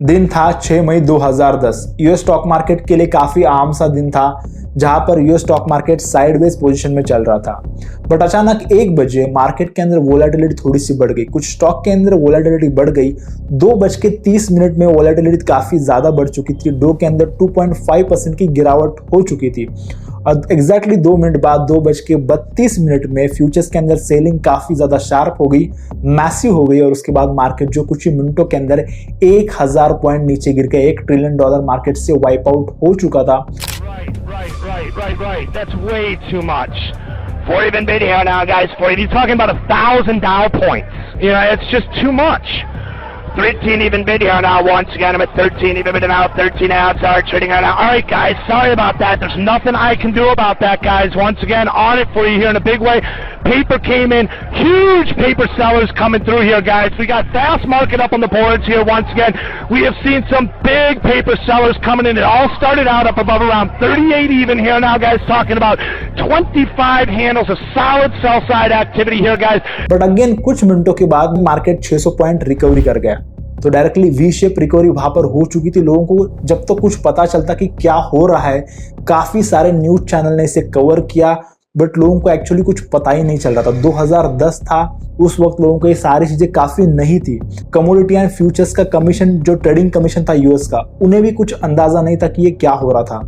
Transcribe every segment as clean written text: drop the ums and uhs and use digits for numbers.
दिन था 6 मई 2010। US stock market के लिए काफी आम सा दिन था, जहां पर US stock market sideways position में चल रहा था। बट अचानक 1 बजे मार्केट के अंदर वोलेटिलिटी थोड़ी सी बढ़ गई। कुछ स्टॉक के अंदर वोलेटिलिटी बढ़ गई। 2:30 में वोलेटिलिटी काफी ज्यादा बढ़ चुकी थी। डो के अंदर 2.5% की गिरावट हो चुकी थी। और एग्जैक्टली 2 मिनट बाद 2:32 में फ्यूचर्स के अंदर सेलिंग काफी ज्यादा शार्प हो गई, मैसिव हो गई। और उसके बाद मार्केट जो कुछ ही मिनटों के अंदर 1000 पॉइंट नीचे गिर गया। $1 ट्रिलियन मार्केट से वाइप आउट हो चुका था। Right. That's way too much. 40 been bid here now, guys. 40. He's talking about 1,000 Dow points. You know, it's just too much. 13 even bid here now. Once again, I'm at 13 even bid now. 13 outs are trading right now. All right, guys. Sorry about that. There's nothing I can do about that, guys. Once again, on it for you here in a big way. Paper came in. Huge paper sellers coming through here, guys. We got fast market up on the boards here. Once again, we have seen some big paper sellers coming in. It all started out up above around 38 even here now, guys. Talking about 25 handles of solid sell side activity here, guys. But again, कुछ मिनटों के बाद market 600 point recovery कर गया। तो directly V shape recovery वहां पर हो चुकी थी। लोगों को जब तक कुछ पता चलता कि क्या हो रहा है, काफी सारे न्यूज चैनल ने इसे कवर किया, बट लोगों को एक्चुअली कुछ पता ही नहीं चल रहा था। 2010 था, उस वक्त लोगों को ये सारी चीजें काफी नहीं थी। कमोडिटी एंड फ्यूचर्स का कमीशन, जो ट्रेडिंग कमीशन था यूएस का, उन्हें भी कुछ अंदाजा नहीं था कि ये क्या हो रहा था।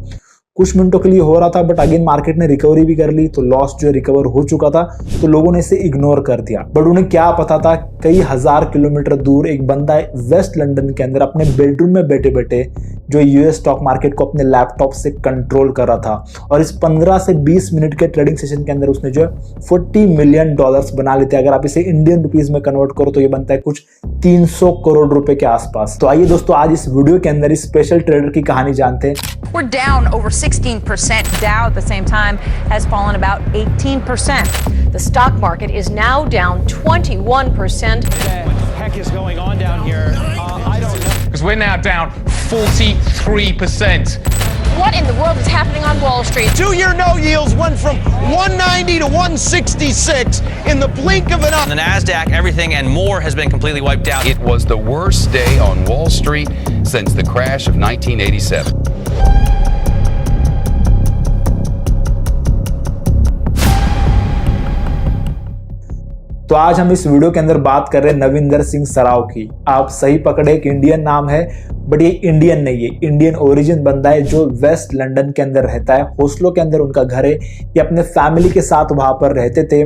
कुछ मिनटों के लिए हो रहा था, बट अगेन मार्केट ने रिकवरी भी कर ली। तो लॉस जो रिकवर हो चुका था, तो लोगों ने इसे इग्नोर कर दिया। बट उन्हें क्या पता था, कई हजार किलोमीटर दूर एक बंदा वेस्ट लंदन के अंदर अपने बेडरूम में बैठे बैठे जो यूएस स्टॉक मार्केट को अपने लैपटॉप से कंट्रोल कर रहा था। और इस 15 से 20 मिनट के ट्रेडिंग सेशन के अंदर उसने जो $40 मिलियन बना लेते। अगर आप इसे इंडियन रुपीज में कन्वर्ट करो तो ये बनता है कुछ 300 करोड़ रुपए के आसपास। तो आइए दोस्तों, आज इस वीडियो के अंदर इस स्पेशल ट्रेडर की कहानी जानते हैं। We're down over 16%. Dow at the same time has fallen about 18%. The stock market is now down 21%. What the heck is going on down here? I don't know. Because we're now down 43%. What in the world is happening on Wall Street? 2-year no yields went from 190 to 166 in the blink of an eye. The NASDAQ, everything and more has been completely wiped out. It was the worst day on Wall Street since the crash of 1987. तो आज हम इस video के अंदर बात कर रहे हैं नविंदर सिंह सराव की। आप सही पकड़े, एक इंडियन नाम है, बट ये इंडियन नहीं है, इंडियन ओरिजिन बंदा है जो वेस्ट लंदन के अंदर रहता है। होस्लो के अंदर उनका घर है। ये अपने फैमिली के साथ वहां पर रहते थे,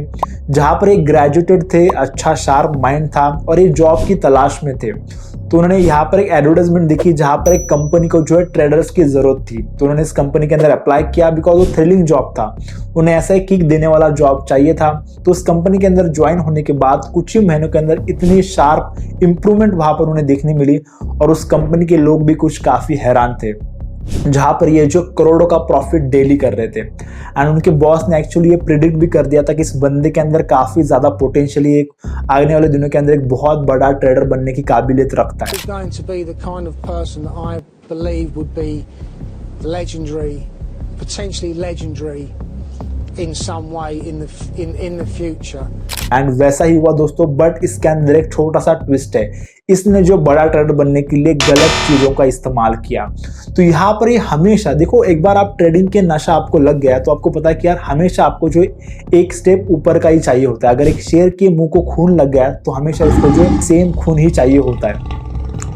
जहां पर एक ग्रेजुएटेड थे, अच्छा शार्प माइंड था और ये जॉब की तलाश में थे। तो उन्होंने यहाँ पर एक एडवर्टाइजमेंट देखी जहां पर एक कंपनी को जो है ट्रेडर्स की जरूरत थी। तो उन्होंने इस कंपनी के अंदर अप्लाई किया, बिकॉज वो थ्रिलिंग जॉब था। उन्हें ऐसा ही किक देने वाला जॉब चाहिए था। तो उस कंपनी के अंदर ज्वाइन होने के बाद कुछ ही महीनों के अंदर इतनी शार्प इंप्रूवमेंट वहां पर उन्हें देखने मिली और उस कंपनी के लोग भी कुछ काफी हैरान थे, जहां पर ये जो करोड़ों का प्रॉफिट डेली कर रहे थे। एंड उनके बॉस ने एक्चुअली ये प्रिडिक्ट भी कर दिया था कि इस बंदे के अंदर काफी ज्यादा पोटेंशियली एक आने वाले दिनों के अंदर एक बहुत बड़ा ट्रेडर बनने की काबिलियत रखता है। Going to be the kind of person that I believe would be legendary, potentially legendary in some way in the future. And वैसा ही हुआ दोस्तों, बट इसके अंदर एक छोटा सा ट्विस्ट है। इसने जो बड़ा ट्रेडर बनने के लिए गलत चीजों का इस्तेमाल किया। तो यहाँ पर ये हमेशा देखो, एक बार आप ट्रेडिंग के नशा आपको लग गया तो आपको पता है कि यार हमेशा आपको जो एक स्टेप ऊपर का ही चाहिए होता है। अगर एक शेर के मुंह को खून लग गया तो हमेशा इसको जो सेम खून ही चाहिए होता है।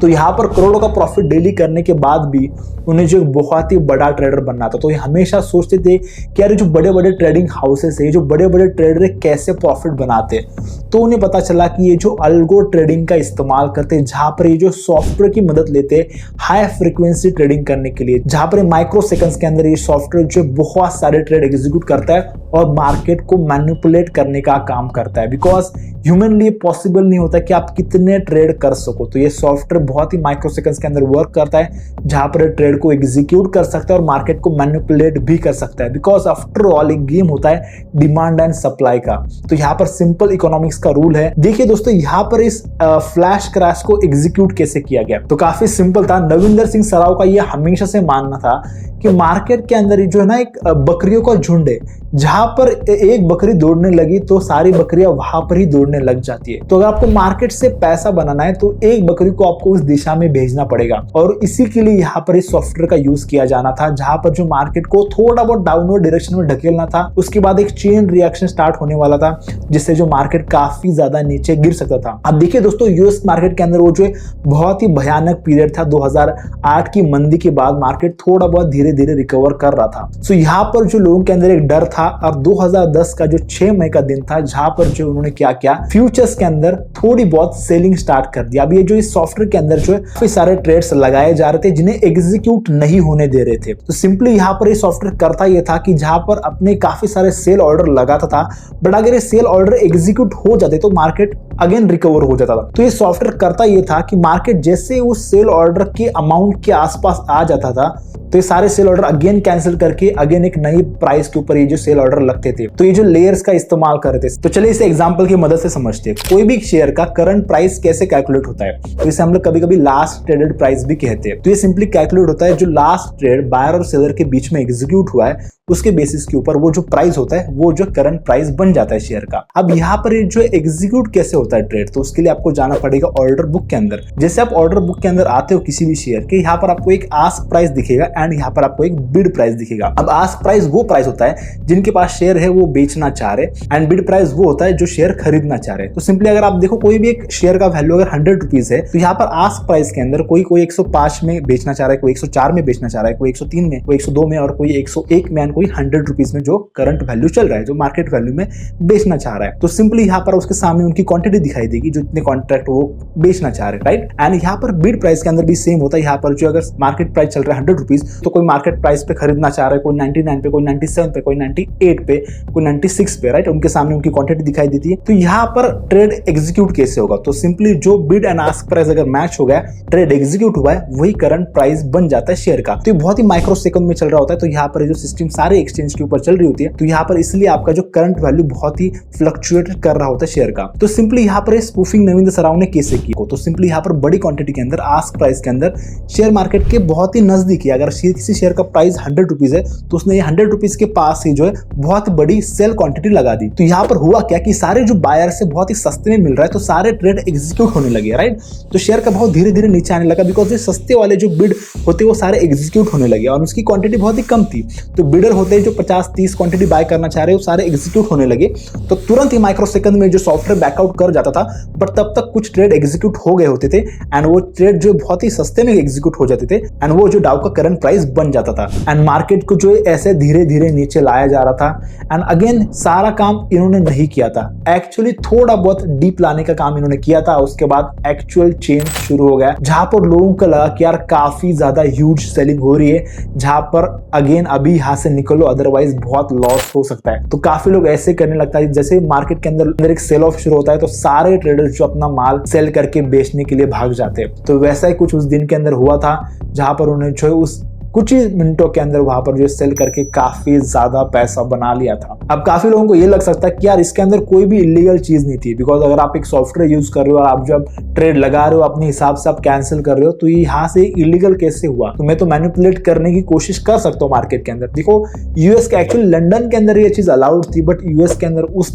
तो यहाँ पर करोड़ों का प्रॉफिट डेली करने के बाद भी उन्हें जो बहुत ही बड़ा ट्रेडर बनना था। तो ये हमेशा सोचते थे कि यार जो बड़े बड़े ट्रेडिंग हाउसेस है, जो बड़े बड़े ट्रेडर है, कैसे प्रॉफिट बनाते। तो उन्हें पता चला कि ये जो अल्गो ट्रेडिंग का इस्तेमाल करते हैं, जहां पर ये जो सॉफ्टवेयर की मदद लेते हाई फ्रीक्वेंसी ट्रेडिंग करने के लिए, जहां पर माइक्रो सेकंड्स के अंदर ये सॉफ्टवेयर जो बहुत सारे ट्रेड एग्जीक्यूट करता है और मार्केट को मैनिपुलेट करने का काम करता है। बिकॉज ह्यूमनली पॉसिबल नहीं होता कि आप कितने ट्रेड कर सको। तो ये सॉफ्टवेयर बहुत ही माइक्रो सेकंड्स के अंदर वर्क करता है, जहां पर ट्रेड को एग्जीक्यूट कर सकता है और मार्केट को मैनिपुलेट भी कर सकता है। बिकॉज आफ्टर ऑल एक गेम होता है डिमांड एंड सप्लाई का। तो यहाँ पर सिंपल इकोनॉमिक्स का रूल है। देखिए दोस्तों, यहाँ पर इस फ्लैश क्रैश को एग्जीक्यूट कैसे किया गया, तो काफी सिंपल था। नविंदर सिंह सराव का ये हमेशा से मानना था कि मार्केट के अंदर जो है ना एक बकरियों का झुंड है, जहां पर एक बकरी दौड़ने लगी तो सारी बकरियां वहां पर ही दौड़ने लग जाती है। तो अगर आपको मार्केट से पैसा बनाना है तो एक बकरी को आपको उस दिशा में भेजना पड़ेगा, और इसी के लिए यहाँ पर इस सॉफ्टवेयर का यूज किया जाना था, जहां पर जो मार्केट को थोड़ा बहुत डाउनवर्ड डायरेक्शन में ढकेलना था। उसके बाद एक चेन रिएक्शन स्टार्ट होने वाला था, जिससे जो मार्केट काफी ज्यादा नीचे गिर सकता था। अब देखिए दोस्तों, यूएस मार्केट के अंदर वो जो बहुत ही भयानक पीरियड था, 2008 की मंदी के बाद मार्केट थोड़ा बहुत धीरे धीरे रिकवर कर रहा था। सो यहाँ पर जो लोगों के अंदर एक डर था, और 2010 का जो 6 मई का दिन था, जहां पर जो उन्होंने क्या किया, फ्यूचर्स के अंदर थोड़ी बहुत सेलिंग स्टार्ट कर दिया। अब ये जो इस सॉफ्टवेयर के अंदर जो है काफी सारे ट्रेड्स लगाए जा रहे थे जिन्हें एग्जीक्यूट नहीं होने दे रहे थे। तो सिंपली यहाँ पर ये सॉफ्टवेयर करता ये था कि जहां पर अपने काफी सारे सेल ऑर्डर लगाता था, बट अगर ये सेल ऑर्डर एग्जीक्यूट हो जाते तो मार्केट अगेन रिकवर हो जाता था। तो ये सॉफ्टवेयर करता ये था कि मार्केट जैसे उस सेल ऑर्डर के अमाउंट के आसपास आ जाता था, तो ये सारे सेल ऑर्डर अगेन कैंसिल करके अगेन एक नई प्राइस के ऊपर ये जो सेल ऑर्डर लगते थे। तो ये जो लेयर्स का इस्तेमाल कर रहे थे। तो चलिए इसे एग्जांपल की मदद से समझते हैं। कोई भी शेयर का करंट प्राइस कैसे कैलकुलेट होता है, तो इसे हम लोग कभी कभी लास्ट ट्रेडेड प्राइस भी कहते हैं। तो ये सिंपली कैलकुलेट होता है जो लास्ट ट्रेड बायर और सेलर के बीच में एग्जीक्यूट हुआ है, उसके बेसिस के ऊपर वो जो प्राइस होता है वो जो करंट प्राइस बन जाता है शेयर का। अब यहाँ पर जो एग्जीक्यूट कैसे होता है ट्रेड, तो उसके लिए आपको जाना पड़ेगा ऑर्डर बुक के अंदर। जैसे आप ऑर्डर बुक के अंदर आते हो किसी भी शेयर के, यहाँ पर आपको एक आस्क प्राइस दिखेगा एंड यहाँ पर आपको एक बिड प्राइस दिखेगा। अब आस्क प्राइस वो प्राइस होता है जिनके पास शेयर है वो बेचना चाह रहे, एंड बिड प्राइस वो होता है जो शेयर खरीदना चाह रहे। तो सिंपली अगर आप देखो कोई भी एक शेयर का वैल्यू अगर 100 रुपीज है, तो यहाँ पर आस्क प्राइस के अंदर कोई 105 में बेचना चाह रहा है, कोई 104 में बेचना चाह रहा है, कोई 103 में, कोई 102 में, और कोई 101 में, एंड कोई 100 रुपीज में जो करंट वैल्यू चल रहा है, जो मार्केट वैल्यू में बेचना चाह रहा है। तो सिंपली यहाँ पर उसके सामने उनकी क्वांटिटी दिखाई देगी जो इतने कॉन्ट्रैक्ट वो बेचना चाह रहे हैं, राइट। एंड यहाँ पर बिड प्राइस के अंदर भी सेम होता है। यहाँ पर जो अगर मार्केट प्राइस चल रहा है 100 रुपीज, तो कोई मार्केट प्राइस पे खरीदना चाह रहा है, कोई 99 पे, कोई 97 पे, कोई 98 पे, कोई 96 पे, राइट। उनके सामने उनकी क्वांटिटी दिखाई देती है। तो यहाँ पर ट्रेड एग्जीक्यूट कैसे होगा, तो सिंपली जो बिड एंड आस्क प्राइस अगर मैच हो गया, ट्रेड एग्जीक्यूट हुआ है, वही करंट प्राइस बन जाता है शेयर का। तो ये बहुत ही माइक्रो सेकंड में चल रहा होता है। तो यहाँ पर जो सिस्टम सारे एक्सचेंज के ऊपर चल रही होती है, तो यहाँ पर इसलिए आपका जो करंट वैल्यू बहुत ही फ्लक्चुएट कर रहा होता है शेयर का। तो सिंपली यहाँ पर स्पूफिंग नवीन सराव ने कैसे की, तो सिंपली यहाँ पर बड़ी क्वांटिटी के अंदर आस्क प्राइस के अंदर शेयर मार्केट के बहुत ही नजदीक है। अगर किसी शेयर का प्राइस 100 रुपीज है, तो उसने ये 100 रुपीज के पास ही जो है बहुत बड़ी सेल क्वांटिटी लगा दी। तो यहाँ पर हुआ क्या कि सारे जो बायर से बहुत ही सस्ते में मिल रहा है, तो सारे ट्रेड एग्जीक्यूट होने लगे, राइट। तो शेयर का बहुत धीरे धीरे नीचे आने लगा, बिकॉज ये सस्ते वाले जो बिड होते वो सारे एग्जीक्यूट होने लगे, और उसकी क्वांटिटी बहुत ही कम थी। तो बिडर होते जो 50-30 क्वांटिटी बाय करना चाह रहे, वो सारे एग्जीक्यूट होने लगे। तो तुरंत ही माइक्रो सेकंड में जो सॉफ्टवेयर बैकआउट कर जाता था, बट तब तक कुछ ट्रेड एग्जीक्यूट हो गए होते थे, एंड वो ट्रेड जो बहुत ही सस्ते में एग्जीक्यूट हो जाते थे, एंड वो जो डाउ का करंट प्राइस बन जाता था, एंड मार्केट को जो ऐसे धीरे धीरे नीचे लाया जा रहा था। एंड अगेन सारा काम इन्होंने नहीं किया था, एक्चुअली थोड़ा बहुत डीप लाने का काम इन्होंने किया था। उसके बाद एक्चुअल चेंज शुरू हो गया, जहां पर लोगों को लगा कि यार काफी ज्यादा ह्यूज सेलिंग हो रही है, जहां पर अगेन अभी यहां से निकलो अदरवाइज बहुत लॉस हो सकता है। तो काफी लोग ऐसे करने लगता है, जैसे मार्केट के अंदर एक सेल ऑफ शुरू होता है, तो सारे ट्रेडर्स जो अपना माल सेल करके बेचने के लिए भाग जाते हैं। तो वैसा ही कुछ उस दिन के अंदर हुआ था, जहां पर उन्हें जो उस कुछ ही मिनटों के अंदर वहां पर जो सेल करके काफी ज्यादा पैसा बना लिया था। अब काफी लोगों को ये लग सकता है कि यार इसके अंदर कोई भी इलीगल चीज नहीं थी, बिकॉज अगर आप एक सॉफ्टवेयर यूज कर रहे हो और आप जब ट्रेड लगा रहे हो अपने हिसाब से आप कैंसिल कर रहे हो, तो यहाँ से इलीगल कैसे हुआ। तो मैं तो मैनिपुलेट करने की कोशिश कर सकता हूँ मार्केट के अंदर। देखो यूएस के एक्चुअली लंदन के अंदर ये चीज अलाउड थी, बट यूएस के अंदर उस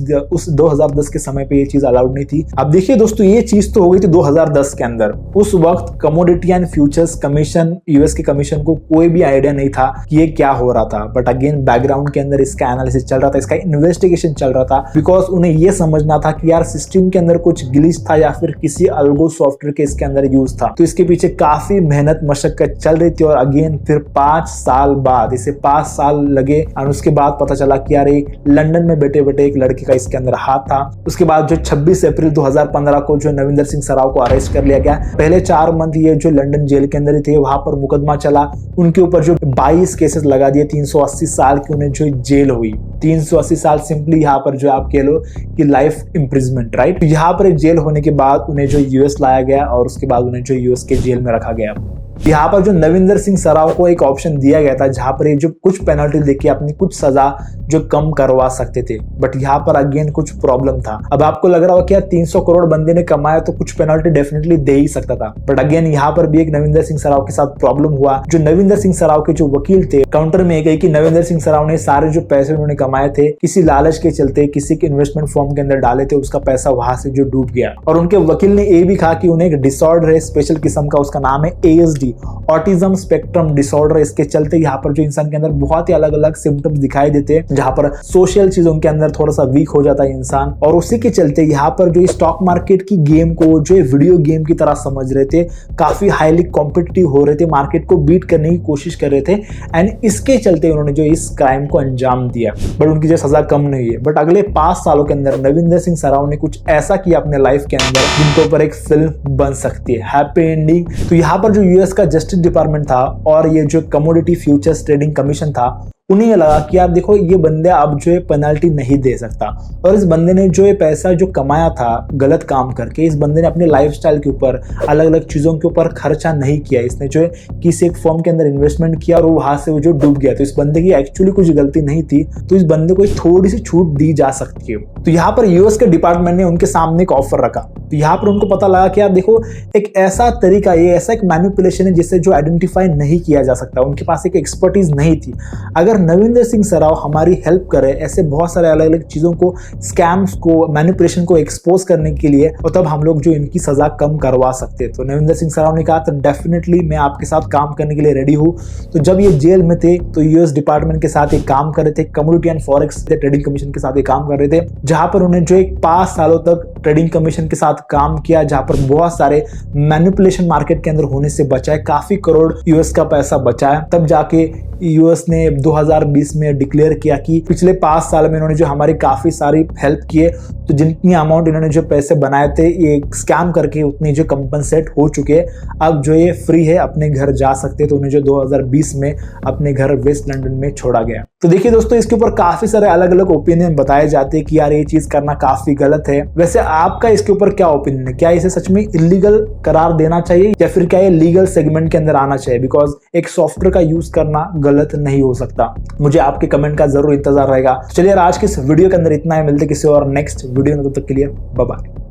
2010 के समय पे ये चीज अलाउड नहीं थी। अब देखिए दोस्तों, ये चीज तो हो गई थी 2010 के अंदर। उस वक्त commodity and futures commission, US के कमीशन को कोई भी आइडिया नहीं था कि ये क्या हो रहा था, बट अगेन बैकग्राउंड के अंदर इसका एनालिसिस चल रहा था, इसका इन्वेस्टिगेशन चल रहा था, बिकॉज उन्हें ये समझना था कि यार सिस्टम के अंदर कुछ ग्लिच था या फिर किसी अल्गो सॉफ्टवेयर के इसके अंदर यूज था। तो इसके पीछे काफी मेहनत मशक्कत चल रही थी, और अगेन फिर 5 साल बाद, इसे 5 साल लगे, और उसके बाद पता चला कि यार एक लंदन में बैठे बैठे एक लड़के का इसके अंदर हाथ था। उसके बाद जो 26 अप्रैल 2015 को जो नविंदर सिंह सराव को अरेस्ट कर लिया गया। पहले 4 मंथ ये जो लंदन जेल के अंदर ही थे, वहां पर मुकदमा चला, उनके ऊपर जो 22 केसेस लगा दिए, 380 साल की उन्हें जो जेल हुई। 380 साल सिंपली यहाँ पर जो आप कह लो कि लाइफ इम्प्रिजमेंट, राइट। यहाँ पर जेल होने के बाद उन्हें जो यूएस लाया गया, और उसके बाद उन्हें जो यूएस के जेल में रखा गया। यहाँ पर जो नविंदर सिंह सराव को एक ऑप्शन दिया गया था जहां पर ये जो कुछ पेनल्टी देके अपनी कुछ सजा जो कम करवा सकते थे, बट यहाँ पर अगेन कुछ प्रॉब्लम था। अब आपको लग रहा हो कि यार 300 करोड़ बंदे ने कमाया तो कुछ पेनल्टी डेफिनेटली दे ही सकता था, बट अगेन यहाँ पर भी एक नविंदर सिंह सराव के साथ प्रॉब्लम हुआ। जो नविंदर सिंह सराव के जो वकील थे काउंटर में गए कि नविंदर सिंह सराव ने सारे जो पैसे उन्होंने कमाए थे किसी लालच के चलते किसी के इन्वेस्टमेंट फॉर्म के अंदर डाले थे, उसका पैसा वहां से जो डूब गया। और उनके वकील ने ये भी कहा कि उन्हें एक डिसऑर्डर है स्पेशल किस्म का, उसका नाम है ASD, ऑटिज्म स्पेक्ट्रम डिसऑर्डर। इसके चलते यहाँ पर जो इंसान के अंदर बहुत ही अलग अलग सिम्टम्स दिखाई देते हैं, जहां पर सोशल चीजों के अंदर थोड़ा सा वीक हो जाता है इंसान। और उसी के चलते यहाँ पर जो स्टॉक मार्केट की गेम को जो वीडियो गेम की तरह समझ रहे थे, काफी हाईली कॉम्पिटिटिव हो रहे थे, मार्केट को बीट करने की कोशिश कर रहे थे, एंड इसके चलते उन्होंने जो इस क्राइम को अंजाम दिया। बट उनकी जो सजा कम नहीं है, बट अगले 5 सालों के अंदर नविंदर सिंह सराव ने कुछ ऐसा किया अपने लाइफ के अंदर जिनके ऊपर एक फिल्म बन सकती है, हैप्पी एंडिंग। तो यहाँ पर जो यूएस का जस्टिस डिपार्टमेंट था और ये जो कमोडिटी फ्यूचर्स ट्रेडिंग कमीशन था, उन्हें लगा कि यार देखो ये बंदे अब जो है पेनल्टी नहीं दे सकता, और इस बंदे ने जो ये पैसा जो कमाया था गलत काम करके, इस बंदे ने अपने लाइफस्टाइल के ऊपर अलग अलग चीजों के ऊपर खर्चा नहीं किया। इसने जो है किसी एक फर्म के अंदर इन्वेस्टमेंट किया और वहां से वो जो डूब गया। तो इस बंदे की एक्चुअली कुछ गलती नहीं थी, तो इस बंदे को थोड़ी सी छूट दी जा सकती है। तो यहाँ पर यूएस के डिपार्टमेंट ने उनके सामने एक ऑफर रखा। तो यहाँ पर उनको पता लगा कि यार देखो एक ऐसा तरीका, ये ऐसा एक मैनिपुलेशन है जिससे जो आइडेंटिफाई नहीं किया जा सकता, उनके पास एक एक्सपर्टीज नहीं थी। अगर नविंदर सिंह सराव हमारी हेल्प करे ऐसे बहुत सारे अलग अलग चीजों को, स्कैम्स को, मैनिपुलेशन को एक्सपोज करने के लिए, और तब हम लोग जो इनकी सजा कम करवा सकते हैं। तो नविंदर सिंह सराव ने कहा तो डेफिनेटली मैं आपके साथ काम करने के लिए रेडी हूँ। तो जब ये जेल में थे तो यूएस डिपार्टमेंट के साथ एक काम कर रहे थे, commodity and forex trading commission के साथ एक काम कर रहे थे, जहां पर उन्हें जो एक 5 सालों तक ट्रेडिंग कमीशन के साथ काम किया, जहां पर बहुत सारे मैनिपुलेशन मार्केट के अंदर होने से बचाए, काफी करोड़ यूएस का पैसा बचाया। तब जाके यूएस ने 2020 में डिक्लेयर किया कि पिछले 5 साल में इन्होंने जो हमारी काफी सारी हेल्प किए, तो जितनी अमाउंट इन्होंने जो पैसे बनाए थे ये स्कैम करके उतनी जो कंपनसेट हो चुके, अब जो ये फ्री है, अपने घर जा सकते। तो उन्हें जो 2020 में अपने घर वेस्ट लंदन में छोड़ा गया। तो देखिए दोस्तों, इसके ऊपर काफी सारे अलग अलग ओपिनियन बताए जाते हैं कि यार ये चीज करना काफी गलत है। वैसे आपका इसके ऊपर क्या ओपिनियन है? क्या इसे सच में इलीगल करार देना चाहिए या फिर क्या ये लीगल सेगमेंट के अंदर आना चाहिए? बिकॉज एक सॉफ्टवेयर का यूज करना गलत नहीं हो सकता। मुझे आपके कमेंट का जरूर इंतजार रहेगा। चलिए आज के इस वीडियो के अंदर इतना ही, मिलते किसी और नेक्स्ट वीडियो में, तब तक के लिए बाय बाय।